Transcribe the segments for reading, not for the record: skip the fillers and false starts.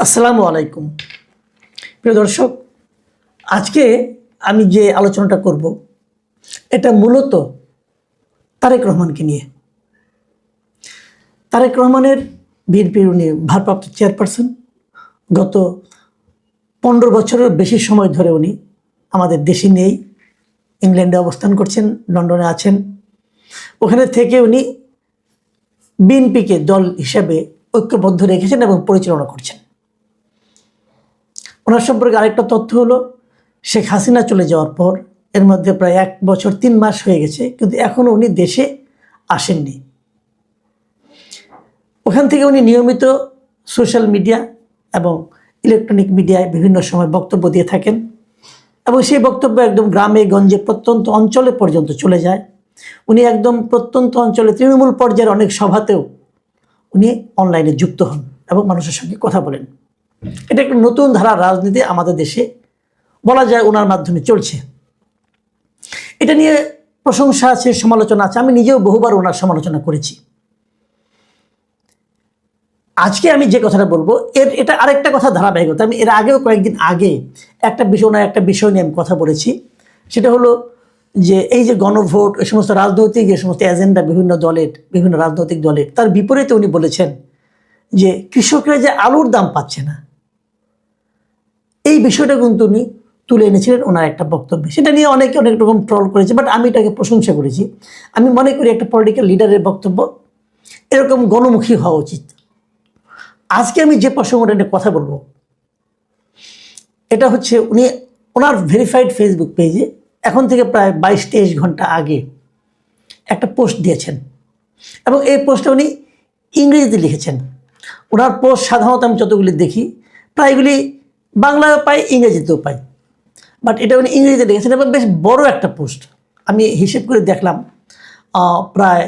আসসালামু আলাইকুম প্রিয় দর্শক, আজকে আমি যে আলোচনাটা করব এটা মূলত তারেক রহমানকে নিয়ে। তারেক রহমানের বিএনপির উনি ভারপ্রাপ্ত চেয়ারপারসন। গত 15 বছরের বেশি সময় ধরে উনি আমাদের দেশে নেই, ইংল্যান্ডে অবস্থান করছেন, লন্ডনে আছেন। ওখানে থেকে উনি বিএনপিকে দল হিসেবে ঐক্যবদ্ধ রেখেছেন এবং পরিচালনা করছেন। ওনার সম্পর্কে আরেকটা তথ্য হলো, শেখ হাসিনা চলে যাওয়ার পর এর মধ্যে প্রায় 1 বছর 3 মাস হয়ে গেছে, কিন্তু এখনও উনি দেশে আসেননি। ওখান থেকে উনি নিয়মিত সোশ্যাল মিডিয়া এবং ইলেকট্রনিক মিডিয়ায় বিভিন্ন সময় বক্তব্য দিয়ে থাকেন এবং সেই বক্তব্য একদম গ্রামে গঞ্জে প্রত্যন্ত অঞ্চলে পর্যন্ত চলে যায়। উনি একদম প্রত্যন্ত অঞ্চলে তৃণমূল পর্যায়ের অনেক সভাতেও উনি অনলাইনে যুক্ত হন এবং মানুষের সঙ্গে কথা বলেন। এটা একটা নতুন ধারা রাজনীতি আমাদের দেশে বলা যায় ওনার মাধ্যমে চলছে। এটা নিয়ে প্রশংসা আছে, সমালোচনা আছে। আমি নিজেও বহুবার ওনার সমালোচনা করেছি। আজকে আমি যে কথাটা বলবো এটা আরেকটা কথা ধারাবাহিকতা। আমি এর আগেও কয়েকদিন আগে একটা বিষয় নিয়ে আমি কথা বলেছি। সেটা হলো যে এই যে গণভোট, এই সমস্ত রাজনৈতিক যে সমস্ত এজেন্ডা বিভিন্ন রাজনৈতিক দলের, তার বিপরীতে উনি বলেছেন যে কৃষকরা যে আলুর দাম পাচ্ছে না, এই বিষয়টা কিন্তু উনি তুলে এনেছিলেন ওনার একটা বক্তব্যে। সেটা নিয়ে অনেকে অনেক রকম ট্রল করেছে, বাট আমি এটাকে প্রশংসা করেছি। আমি মনে করি একটা পলিটিক্যাল লিডারের বক্তব্য এরকম গণমুখী হওয়া উচিত। আজকে আমি যে প্রসঙ্গটা নিয়ে কথা বলবো এটা হচ্ছে, উনি ওনার ভেরিফাইড ফেসবুক পেজে এখন থেকে প্রায় 22-23 ঘন্টা আগে একটা পোস্ট দিয়েছেন এবং এই পোস্টটা উনি ইংরেজিতে লিখেছেন। ওনার পোস্ট সাধারণত আমি যতগুলি দেখি প্রায়গুলি বাংলায় পাই, ইংরেজিতেও পাই, বাট এটা উনি ইংরেজিতে লিখেছেন এবং বেশ বড় একটা পোস্ট। আমি হিসেব করে দেখলাম প্রায়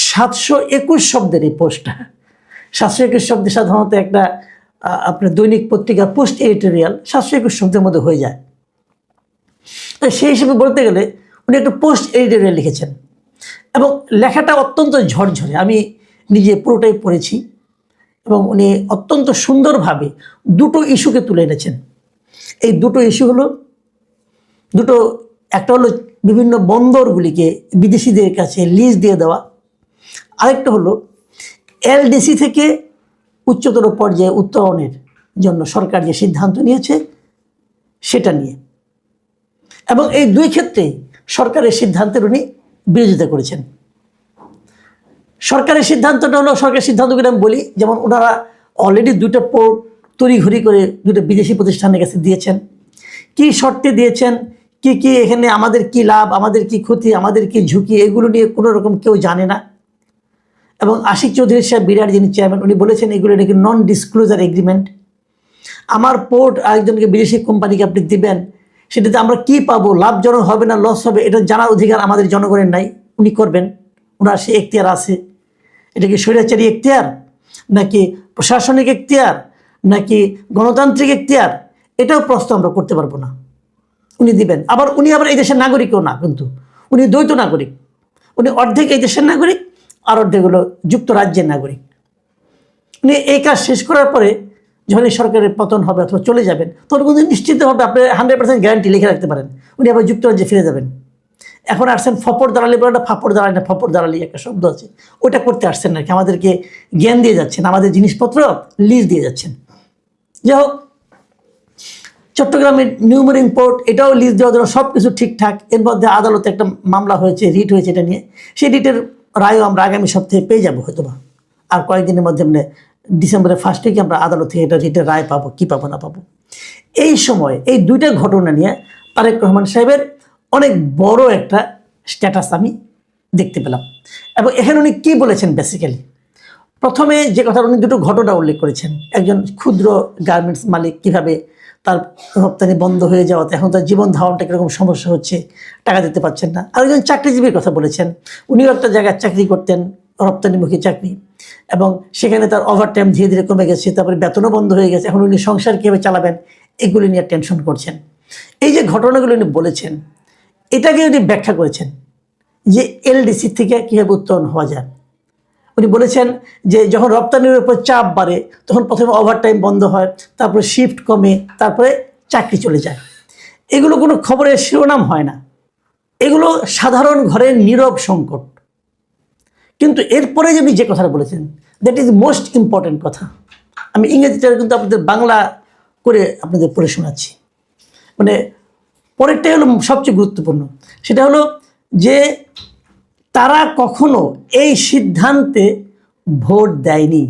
721 শব্দের এই পোস্টটা। 721 শব্দে সাধারণত একটা আপনার দৈনিক পত্রিকার পোস্ট এডিটোরিয়াল 721 শব্দের মধ্যে হয়ে যায়। সেই হিসেবে বলতে গেলে উনি একটা পোস্ট এডিটোরিয়াল লিখেছেন এবং লেখাটা অত্যন্ত ঝরঝরে। আমি নিজে পুরোটাই পড়েছি এবং উনি অত্যন্ত সুন্দরভাবে দুটো ইস্যুকে তুলে এনেছেন। এই দুটো ইস্যু হলো একটা হলো বিভিন্ন বন্দরগুলিকে বিদেশিদের কাছে লিজ দিয়ে দেওয়া, আরেকটা হলো এলডিসি থেকে উচ্চতর পর্যায়ে উত্তরণের জন্য সরকার যে সিদ্ধান্ত নিয়েছে সেটা নিয়ে। এবং এই দুই ক্ষেত্রেই সরকারের সিদ্ধান্তের উনি বিরোধিতা করেছেন। সরকারের সিদ্ধান্তটা হলো, সরকারের সিদ্ধান্তগুলো আমি বলি, যেমন ওনারা অলরেডি 2টা পোর্ট তড়িঘড়ি করে 2টা বিদেশি প্রতিষ্ঠানের কাছে দিয়েছেন। কি শর্তে দিয়েছেন, কি এখানে আমাদের কি লাভ, আমাদের কি ক্ষতি, আমাদের কি ঝুঁকি, এগুলো নিয়ে কোনো রকম কেউ জানে না। এবং আশিক চৌধুরী সাহেব বিরাট, যিনি চেয়ারম্যান, উনি বলেছেন এগুলো নাকি নন ডিসক্লোজার এগ্রিমেন্ট। আমার পোর্ট আরেকজনকে বিদেশি কোম্পানিকে আপনি দিবেন, সেটাতে আমরা কি পাবো, লাভজনক হবে না লস হবে, এটা জানার অধিকার আমাদের জনগণের নাই। উনি করবেন, ওনার সে এখতিয়ার আছে। এটা কি স্বৈরাচারী এখতিয়ার নাকি প্রশাসনিক এখতিয়ার নাকি গণতান্ত্রিক এখতিয়ার, এটাও প্রশ্ন আমরা করতে পারবো না। উনি দিবেন। উনি আবার এই দেশের নাগরিকও না, কিন্তু উনি দ্বৈত নাগরিক। উনি অর্ধেক এই দেশের নাগরিক আর অর্ধেক হলো যুক্তরাজ্যের নাগরিক। উনি এই কাজ শেষ করার পরে যখন সরকারের পতন হবে অথবা চলে যাবেন, তখন কিন্তু নিশ্চিতভাবে আপনি 100% গ্যারান্টি লিখে রাখতে পারেন উনি আবার যুক্তরাজ্যে ফিরে যাবেন। এখন আসছেন ফপর দালালি বলে, ফাপড় দালালি না, ফপর দালালি একটা শব্দ আছে, ওটা করতে আসছেন নাকি, আমাদেরকে জ্ঞান দিয়ে যাচ্ছেন, আমাদের জিনিসপত্র লিজ দিয়ে যাচ্ছেন। যাই হোক, চট্টগ্রামের নিউ মেরিন পোর্ট, এটাও লিজ দেওয়ার জন্য সব কিছু ঠিকঠাক। এর মধ্যে আদালতে একটা মামলা হয়েছে, রিট হয়েছে এটা নিয়ে। সেই রিটের রায়ও আমরা আগামী সপ্তাহে পেয়ে যাবো হয়তোবা, আর কয়েকদিনের মধ্যে, মানে ডিসেম্বরের 1st উইকে আমরা আদালত থেকে এটা রিটের রায় পাবো, কি পাবো না পাবো। এই সময় এই 2টা ঘটনা নিয়ে তারেক রহমান সাহেবের অনেক বড় একটা স্ট্যাটাস আমি দেখতে পেলাম। এবং এখানে উনি কী বলেছেন, বেসিক্যালি প্রথমে যে কথা, উনি 2টো ঘটনা উল্লেখ করেছেন। একজন ক্ষুদ্র গার্মেন্টস মালিক, কীভাবে তার রপ্তানি বন্ধ হয়ে যাওয়াতে এখন তার জীবন ধারণটা কীরকম সমস্যা হচ্ছে, টাকা দিতে পারছেন না। আরেকজন চাকরিজীবীর কথা বলেছেন, উনিও একটা জায়গায় চাকরি করতেন, রপ্তানিমুখী চাকরি, এবং সেখানে তার ওভারটাইম ধীরে ধীরে কমে গেছে, তারপরে বেতনও বন্ধ হয়ে গেছে। এখন উনি সংসার কীভাবে চালাবেন এগুলি নিয়ে টেনশন করছেন। এই যে ঘটনাগুলো উনি বলেছেন, এটাকে উনি ব্যাখ্যা করেছেন যে এলডিসি থেকে কীভাবে উত্তরণ হওয়া যায়। উনি বলেছেন যে যখন রপ্তানির উপর চাপ বাড়ে তখন প্রথমে ওভারটাইম বন্ধ হয়, তারপরে শিফট কমে, তারপরে চাকরি চলে যায়। এগুলো কোনো খবরের শিরোনাম হয় না, এগুলো সাধারণ ঘরের নীরব সংকট। কিন্তু এরপরে যে উনি যে কথাটা বলেছেন, দ্যাট ইজ মোস্ট ইম্পর্টেন্ট কথা। আমি ইংরেজিটা কিন্তু আপনাদের বাংলা করে আপনাদের পড়ে শোনাচ্ছি। মানে পরেরটাই হলো সবচেয়ে গুরুত্বপূর্ণ, সেটা হলো যে তারা কখনো এই সিদ্ধান্তে ভোট দেয়নি,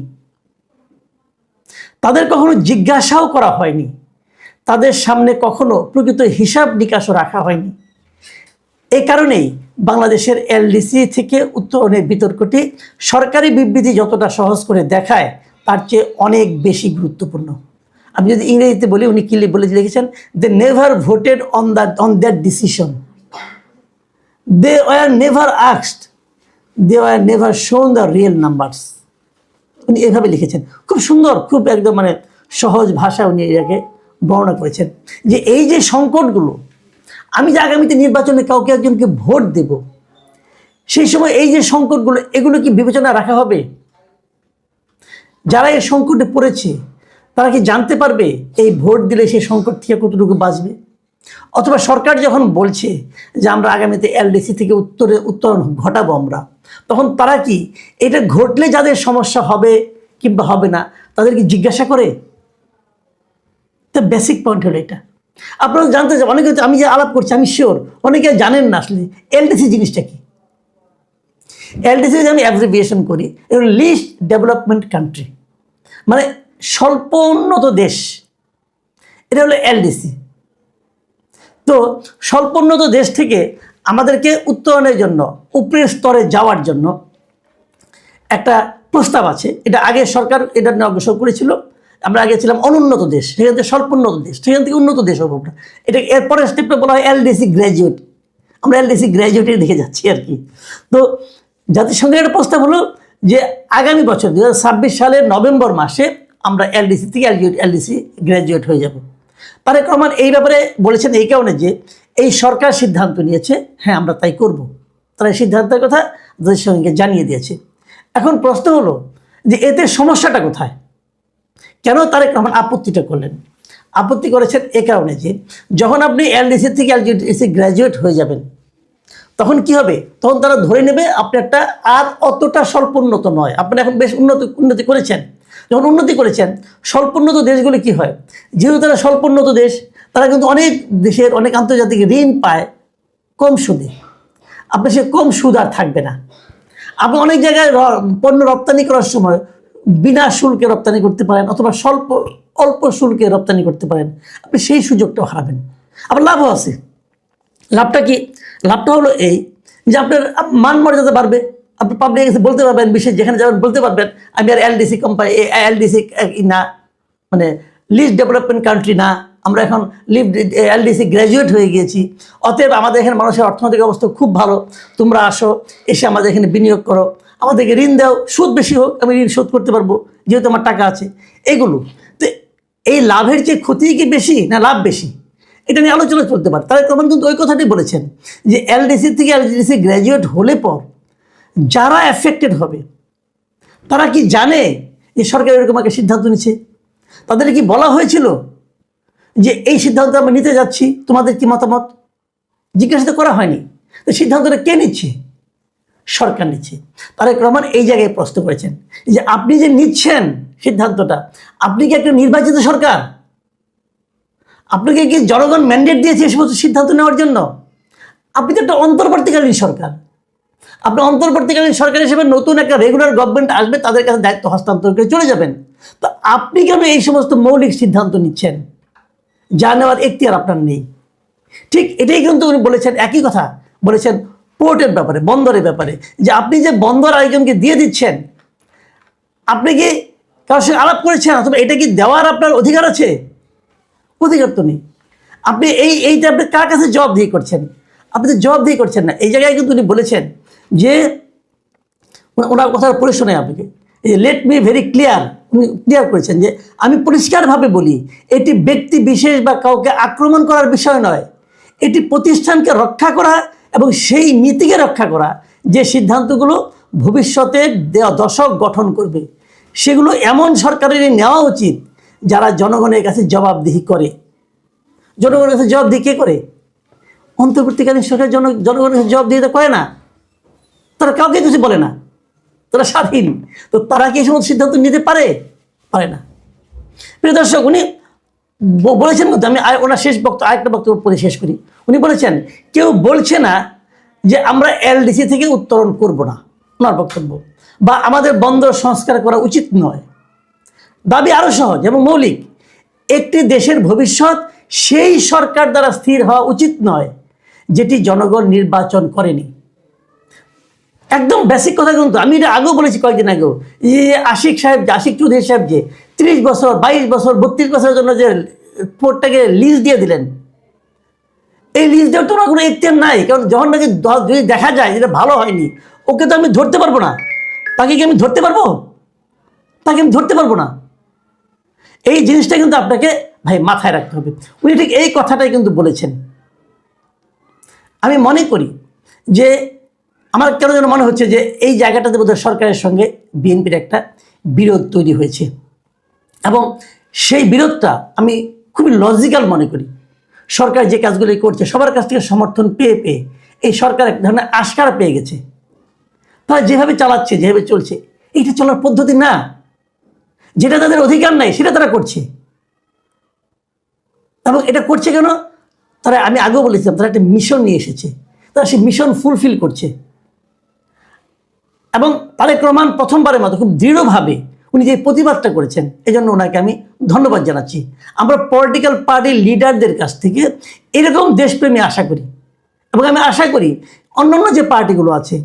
তাদের কখনো জিজ্ঞাসাও করা হয়নি, তাদের সামনে কখনো প্রকৃত হিসাব নিকাশও রাখা হয়নি। এই কারণেই বাংলাদেশের এলডিসি থেকে উত্তরণের বিতর্কটি সরকারি বিবৃতি যতটা সহজ করে দেখায় তার চেয়ে অনেক বেশি গুরুত্বপূর্ণ। আমি যদি ইংরেজিতে বলি, উনি কি বলে লিখেছেন, they never voted on that decision, they were never asked, they were never shown the real numbers. উনি এভাবে লিখেছেন, খুব সুন্দর, খুব একদম মানে সহজ ভাষা উনি এটাকে বর্ণনা করেছেন যে এই যে সংকটগুলো, আমি যে আগামীতে নির্বাচনে কাউকে একজনকে ভোট দেব, সেই সময় এই যে সংকটগুলো, এগুলো কি বিবেচনা রাখা হবে? যারা এই সংকটে পড়েছে তারা কি জানতে পারবে এই ভোট দিলে সেই সংকট থেকে কতটুকু বাঁচবে? অথবা সরকার যখন বলছে যে আমরা আগামীতে এলডিসি থেকে উত্তরণ ঘটাবো আমরা, তখন তারা কি এটা ঘটলে যাদের সমস্যা হবে কিংবা হবে না তাদেরকে জিজ্ঞাসা করে? তো বেসিক পয়েন্ট হলো এটা। আপনারা জানতে চান, অনেকে, আমি যে আলাপ করছি আমি শিওর অনেকে জানেন না আসলে এলডিসি জিনিসটা কি। এলডিসি যদি আমি অ্যাব্রিভিয়েশন করি, এটা লিস্ট ডেভেলপমেন্ট কান্ট্রি, মানে স্বল্প উন্নত দেশ, এটা হলো এলডিসি। তো স্বল্প উন্নত দেশ থেকে আমাদেরকে উত্তরণের জন্য, উপরের স্তরে যাওয়ার জন্য একটা প্রস্তাব আছে। এটা আগে সরকার এটা নিয়ে অগ্রসর করেছিল। আমরা আগে ছিলাম অনুন্নত দেশ, সেখান থেকে স্বল্প উন্নত দেশ, সেখান থেকে উন্নত দেশ হবো আমরা। এটা এরপরের স্টেপটা বলা হয় এলডিসি গ্র্যাজুয়েট। আমরা এলডিসি গ্র্যাজুয়েটের দিকে যাচ্ছি আর কি। তো জাতিসংঘের একটা প্রস্তাব হলো যে আগামী বছর 2026 সালের নভেম্বর মাসে আমরা এলডিসি থেকে এলডিসি গ্র্যাজুয়েট হয়ে যাব। তারেক রহমান এই ব্যাপারে বলেছেন এই কারণে যে এই সরকার সিদ্ধান্ত নিয়েছে, হ্যাঁ আমরা তাই করব। তারা এই সিদ্ধান্তের কথা জাতিসংঘকে জানিয়ে দিয়েছে। এখন প্রশ্ন হলো যে এতে সমস্যাটা কোথায়? কেন তারেক রহমান আপত্তিটা করলেন? আপত্তি করেছেন এ কারণে যে যখন আপনি এলডিসি থেকে এলডিসি গ্র্যাজুয়েট হয়ে যাবেন, তখন কি হবে? তখন তারা ধরে নেবে আপনি একটা আর অতটা স্বল্পোন্নত নয়, আপনি এখন বেশ উন্নতি করেছেন। যখন উন্নতি করেছেন, স্বল্পোন্নত দেশগুলো কি হয়, যেহেতু তারা স্বল্পোন্নত দেশ, তারা কিন্তু অনেক দেশের অনেক আন্তর্জাতিক ঋণ পায় কম সুদে। আপনি সে কম সুদ আর থাকবে না। আপনি অনেক জায়গায় পণ্য রপ্তানি করার সময় বিনা শুল্কে রপ্তানি করতে পারেন, অথবা অল্প শুল্কে রপ্তানি করতে পারেন। আপনি সেই সুযোগটাও হারাবেন। আবার লাভও আছে। লাভটা কি? লাভটা হলো এই যে আপনার মান মর্যাদা বাড়বে। আপনি পাবলিক কাছে বলতে পারবেন, বিশেষ যেখানে যাবেন বলতে পারবেন আমি আর এলডিসি কোম্পানি, এলডিসি না, মানে লিস্ট ডেভেলপমেন্ট কান্ট্রি না, আমরা এখন এলডিসি গ্র্যাজুয়েট হয়ে গিয়েছি। অতএব আমাদের এখানে মানুষের অর্থনৈতিক অবস্থা খুব ভালো, তোমরা আসো, এসে আমাদের এখানে বিনিয়োগ করো, আমাদেরকে ঋণ দাও, সুদ বেশি হোক আমি ঋণ শোধ করতে পারবো যেহেতু আমার টাকা আছে। এগুলো তো এই লাভের চেয়ে ক্ষতি কি বেশি না লাভ বেশি, এটা নিয়ে আলোচনা চলতে পারে। তারেক রহমান কিন্তু ওই কথাটি বলেছেন যে এলডিসি থেকে এলডিসি গ্র্যাজুয়েট হলে পর যারা এফেক্টেড হবে তারা কি জানে যে সরকার এরকম একটা সিদ্ধান্ত নিচ্ছে? তাদের কি বলা হয়েছিল যে এই সিদ্ধান্ত আমরা নিতে যাচ্ছি, তোমাদের কি মতামত? জিজ্ঞাসা তো করা হয়নি। তো সিদ্ধান্তটা কে নিচ্ছে? সরকার নিচ্ছে। তারেক রহমান এই জায়গায় প্রশ্ন করেছেন যে আপনি যে নিচ্ছেন সিদ্ধান্তটা, আপনি কি একটা নির্বাচিত সরকার? আপনাকে কি জনগণ ম্যান্ডেট দিয়েছে এই সমস্ত সিদ্ধান্ত নেওয়ার জন্য? আপনি তো একটা অন্তর্বর্তীকালীন সরকার। আপনি অন্তর্বর্তীকালীন সরকার হিসেবে নতুন একটা রেগুলার গভর্নমেন্ট আসবে, তাদের কাছে দায়িত্ব হস্তান্তর করে চলে যাবেন। তো আপনি কেন এই সমস্ত মৌলিক সিদ্ধান্ত নিচ্ছেন যা নেওয়ার এখতিয়ার আপনার নেই? ঠিক এটাই কিন্তু উনি বলেছেন, একই কথা বলেছেন পোর্টের ব্যাপারে, বন্দরের ব্যাপারে, যে আপনি যে বন্দর আরেকজনকে দিয়ে দিচ্ছেন, আপনি কি কারোর সঙ্গে আলাপ করেছেন অথবা এটা কি দেওয়ার আপনার অধিকার আছে? অধিকার তো নেই। আপনি এইটা আপনি কার কাছে জবাবদিহি করছেন? আপনি তো জবাবদিহি করছেন না। এই জায়গায় কিন্তু উনি বলেছেন যে ওনার কথার পরে শোনায় আপনাকে, লেট মি ভেরি ক্লিয়ার, উনি ক্লিয়ার করেছেন যে আমি পরিষ্কারভাবে বলি এটি ব্যক্তি বিশেষ বা কাউকে আক্রমণ করার বিষয় নয়, এটি প্রতিষ্ঠানকে রক্ষা করা এবং সেই নীতিকে রক্ষা করা যে সিদ্ধান্তগুলো ভবিষ্যতে দশক গঠন করবে, সেগুলো এমন সরকারের নেওয়া উচিত যারা জনগণের কাছে জবাবদিহি করে। জনগণের কাছে জবাবদিহি কে করে? অন্তর্বর্তীকালীন সরকার জনগণের কাছে জবাবদিহিতা করে না, তারা কাউকে কিছু বলে না, তারা স্বাধীন। তো তারা কি এই সমস্ত সিদ্ধান্ত নিতে পারে? পারে না। প্রিয় দর্শক, উনি বলেছেন, কিন্তু আমি ওনার শেষ বক্তব্য আরেকটা বক্তব্য পরে শেষ করি। উনি বলেছেন কেউ বলছে না যে আমরা এলডিসি থেকে উত্তরণ করব না, ওনার বক্তব্য, বা আমাদের বন্দর সংস্কার করা উচিত নয়। দাবি আরো সহজ এবং মৌলিক, একটি দেশের ভবিষ্যৎ সেই সরকার দ্বারা স্থির হওয়া উচিত নয় যেটি জনগণ নির্বাচন করেনি। একদম বেসিক কথা, কিন্তু আমি এটা আগেও বলেছি কয়েকদিন আগেও, যে আশিক চৌধুরী সাহেব যে 30 বছর 22 বছর 32 বছরের জন্য যে পোর্টটাকে লিজ দিয়ে দিলেন, এই লিজ দেওয়ার তো কোনো এখতিয়ার নাই। কারণ যখন নাকি যদি দেখা যায় যেটা ভালো হয়নি, ওকে তো আমি ধরতে পারবো না। তাকে কি আমি ধরতে পারবো? তাকে আমি ধরতে পারবো না। এই জিনিসটা কিন্তু আপনাকে ভাই মাথায় রাখতে হবে। উনি ঠিক এই কথাটাই কিন্তু বলেছেন। আমি মনে করি যে আমার কেন যেন মনে হচ্ছে যে এই জায়গাটাতে বোধহয় সরকারের সঙ্গে বিএনপির একটা বিরোধ তৈরি হয়েছে, এবং সেই বিরোধটা আমি খুবই লজিক্যাল মনে করি। সরকার যে কাজগুলি করছে সবার কাছ থেকে সমর্থন পেয়ে পেয়ে এই সরকার এক ধরনের আশকারা পেয়ে গেছে। তারা যেভাবে চালাচ্ছে, যেভাবে চলছে, এইটা চলার পদ্ধতি না। যেটা তাদের অধিকার নাই সেটা তারা করছে, এবং এটা করছে কেন? তারা, আমি আগেও বলেছিলাম, তারা একটা মিশন নিয়ে এসেছে, তারা সেই মিশন ফুলফিল করছে। এবং তারেক রহমান প্রথমবারের মতো খুব দৃঢ়ভাবে উনি যে প্রতিবাদটা করেছেন, এজন্য ওনাকে আমি ধন্যবাদ জানাচ্ছি। আমরা পলিটিক্যাল পার্টির লিডারদের কাছ থেকে এরকম দেশপ্রেমী আশা করি, এবং আমি আশা করি অন্যান্য যে পার্টিগুলো আছে,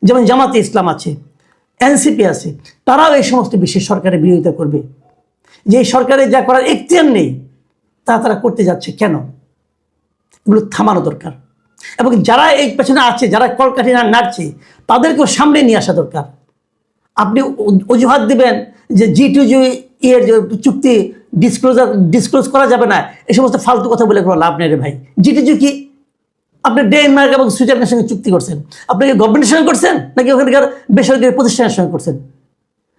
যেমন জামাতে ইসলাম আছে, এনসিপি আছে, তারাও এই সমস্ত বিষয়ে সরকারের বিরোধিতা করবে। যে সরকারের যা করার এখতিয়ার নেই তা তারা করতে যাচ্ছে কেন, এগুলো থামানো দরকার। এবং যারা এই পেছনে আছে, যারা কলকাঠি নাড়ছে, তাদেরকেও সামনে নিয়ে আসা দরকার। আপনি অজুহাত দিবেন যে G2G এর চুক্তি ডিসক্লোজ করা যাবে না, এই সমস্ত ফালতু কথা বলে কোনো লাভ নেই রে ভাই। G2G কি? আপনি ডেনমার্ক এবং সুইজারল্যান্ডের সঙ্গে চুক্তি করছেন, আপনি কি গভর্নমেন্টের সঙ্গে করছেন নাকি ওখানকার বেসরকারি প্রতিষ্ঠানের সঙ্গে করছেন?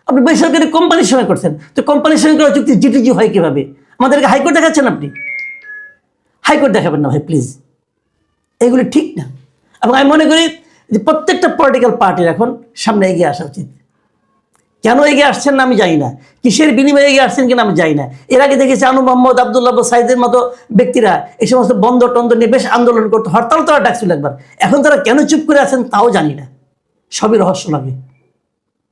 আপনি বেসরকারি কোম্পানির সঙ্গে করছেন। তো কোম্পানির সঙ্গে করা চুক্তি G2G হয় কীভাবে? আমাদেরকে হাইকোর্ট দেখাচ্ছেন আপনি? হাইকোর্ট দেখাবেন না ভাই, প্লিজ। এগুলি ঠিক না। এবং আমি মনে করি যে প্রত্যেকটা পলিটিক্যাল পার্টির এখন সামনে এগিয়ে আসা উচিত। কেন এগিয়ে আসছেন না আমি জানি না, কিসের বিনিময়ে এগিয়ে আসছেন কিনা আমি জানি না। এর আগে দেখেছি আনু মোহাম্মদ, আবদুল্লাহ সাইদের মতো ব্যক্তিরা এই সমস্ত বন্দর টন্দর নিয়ে বেশ আন্দোলন করতো, হরতাল তারা ডাকছিল একবার। এখন তারা কেন চুপ করে আছেন তাও জানি না, সবই রহস্য লাগে।